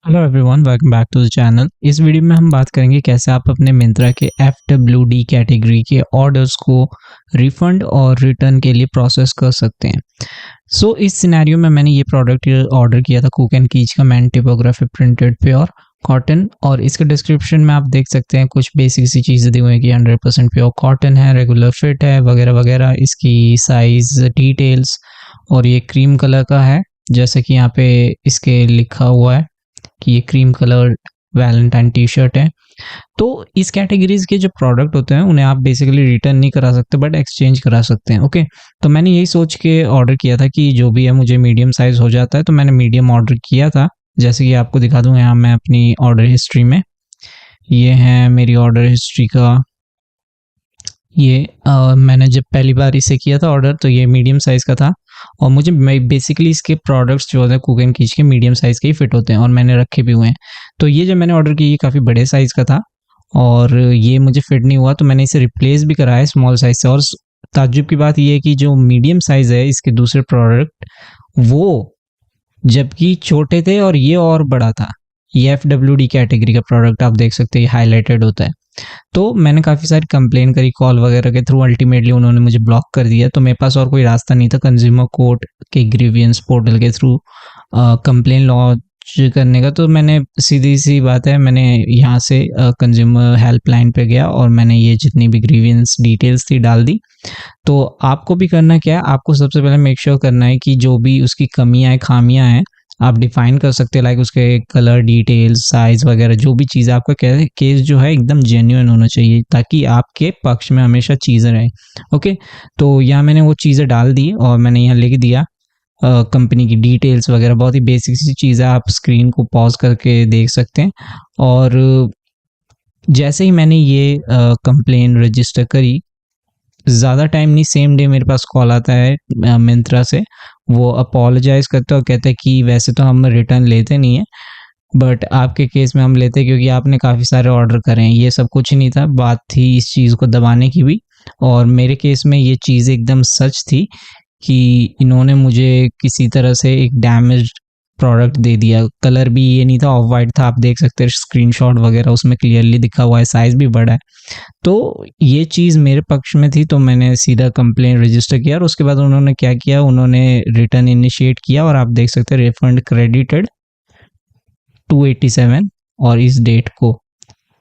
Hello everyone, welcome back to the channel. इस वीडियो में हम बात करेंगे कैसे आप अपने मिंत्रा के FWD कैटेगरी के ऑर्डर्स को रिफंड और रिटर्न के लिए प्रोसेस कर सकते हैं। इस सिनेरियो में मैंने ये प्रोडक्ट ऑर्डर किया था, कुक एंड कीज का मैन टिपोग्राफी प्रिंटेड प्योर कॉटन। और इसके डिस्क्रिप्शन में आप देख सकते हैं कुछ बेसिक सी चीज़ें दी हुई हैं कि 100% प्योर कॉटन है, रेगुलर फिट है वगैरह वगैरह। इसकी साइज डिटेल्स, और ये क्रीम कलर का है जैसे कि यहाँ पे इसके लिखा हुआ है कि ये cream colour Valentine T shirt है। तो इस कैटेगरीज के जो प्रोडक्ट होते हैं उन्हें आप बेसिकली रिटर्न नहीं करा सकते बट एक्सचेंज करा सकते हैं। ओके, तो मैंने यही सोच के ऑर्डर किया था कि जो भी है मुझे मीडियम साइज हो जाता है, तो मैंने मीडियम ऑर्डर किया था। जैसे कि आपको दिखा दूं यहाँ मैं अपनी ऑर्डर हिस्ट्री में, ये है मेरी ऑर्डर हिस्ट्री का। ये मैंने जब पहली बार इसे किया था ऑर्डर तो ये मीडियम साइज़ का था, और मुझे बेसिकली इसके प्रोडक्ट्स जो होते हैं कुक एंड कीज के मीडियम साइज़ के ही फिट होते हैं और मैंने रखे भी हुए हैं। तो ये जब मैंने ऑर्डर किया ये काफ़ी बड़े साइज़ का था और ये मुझे फिट नहीं हुआ, तो मैंने इसे रिप्लेस भी कराया स्मॉल साइज़ से। और ताज्जुब की बात ये है कि जो मीडियम साइज़ है इसके दूसरे प्रोडक्ट वो जबकि छोटे थे और ये और बड़ा था। ये FWD कैटेगरी का प्रोडक्ट आप देख सकते हैं, हाईलाइटेड होता है। तो मैंने काफ़ी सारी कंप्लेन करी कॉल वगैरह के थ्रू, अल्टीमेटली उन्होंने मुझे ब्लॉक कर दिया। तो मेरे पास और कोई रास्ता नहीं था कंज्यूमर कोर्ट के ग्रीवियंस पोर्टल के थ्रू कंप्लेन लॉन्च करने का। तो मैंने सीधी सी बात है, मैंने यहाँ से कंज्यूमर हेल्पलाइन पे गया और मैंने ये जितनी भी ग्रीवियंस डिटेल्स थी डाल दी। तो आपको भी करना क्या है, आपको सबसे पहले मेक श्योर करना है कि जो भी उसकी कमियां हैं खामियां हैं आप डिफाइन कर सकते हैं, लाइक उसके कलर डिटेल्स साइज वगैरह। जो भी चीज़ आपका केस जो है एकदम जेन्युइन होना चाहिए ताकि आपके पक्ष में हमेशा चीज़ें रहें। ओके, तो यहाँ मैंने वो चीज़ें डाल दी और मैंने यहाँ लिख दिया कंपनी की डिटेल्स वगैरह। बहुत ही बेसिक सी चीज़ है, आप स्क्रीन को पॉज करके देख सकते हैं। और जैसे ही मैंने ये कंप्लेन रजिस्टर करी, ज़्यादा टाइम नहीं, सेम डे मेरे पास कॉल आता है मिंत्रा से। वो अपोलोजाइज़ करते और कहते हैं कि वैसे तो हम रिटर्न लेते नहीं है बट आपके केस में हम लेते हैं क्योंकि आपने काफ़ी सारे ऑर्डर करे हैं। ये सब कुछ नहीं था, बात थी इस चीज़ को दबाने की भी। और मेरे केस में ये चीज़ एकदम सच थी कि इन्होंने मुझे किसी तरह से एक डैमेज्ड प्रोडक्ट दे दिया। कलर भी ये नहीं था, ऑफ वाइट था, आप देख सकते हैं स्क्रीनशॉट वगैरह उसमें क्लियरली दिखा हुआ है, साइज़ भी बड़ा है। तो ये चीज़ मेरे पक्ष में थी, तो मैंने सीधा कंप्लेन रजिस्टर किया और उसके बाद उन्होंने क्या किया, उन्होंने रिटर्न इनिशिएट किया और आप देख सकते हैं रिफंड क्रेडिटेड 287 और इस डेट को।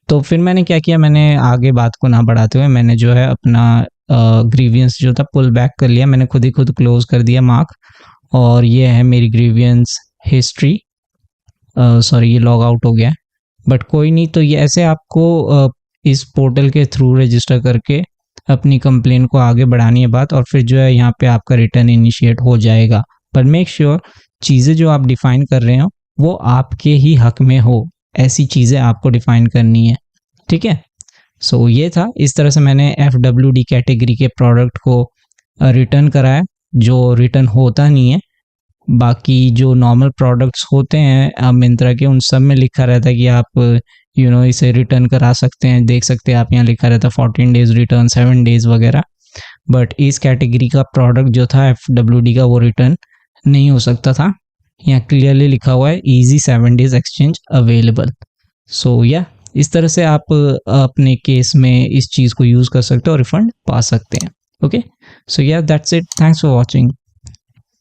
तो फिर मैंने क्या किया, मैंने आगे बात को ना बढ़ाते हुए मैंने जो है अपना ग्रीवियंस जो था पुल बैक कर लिया। मैंने खुद ही खुद क्लोज कर दिया मार्क, और ये है मेरी ग्रीवियंस हिस्ट्री। सॉरी, ये लॉग आउट हो गया, बट कोई नहीं। तो ये ऐसे आपको इस पोर्टल के थ्रू रजिस्टर करके अपनी कंप्लेन को आगे बढ़ानी है बात, और फिर जो है यहाँ पे आपका रिटर्न इनिशिएट हो जाएगा। पर मेक श्योर चीज़ें जो आप डिफाइन कर रहे हो वो आपके ही हक में हो, ऐसी चीज़ें आपको डिफाइन करनी है, ठीक है। ये था, इस तरह से मैंने FWD कैटेगरी के प्रोडक्ट को रिटर्न कराया जो रिटर्न होता नहीं है। बाकी जो नॉर्मल प्रोडक्ट्स होते हैं मिंत्रा के, उन सब में लिखा रहता है कि आप इसे रिटर्न करा सकते हैं। देख सकते हैं आप, यहाँ लिखा रहता है 14 डेज रिटर्न, 7 डेज वगैरह। बट इस कैटेगरी का प्रोडक्ट जो था FWD का वो रिटर्न नहीं हो सकता था। यहाँ क्लियरली लिखा हुआ है इजी 7 डेज एक्सचेंज अवेलेबल। इस तरह से आप अपने केस में इस चीज़ को यूज़ कर सकते हो और रिफंड पा सकते हैं। Okay, that's it, thanks for watching.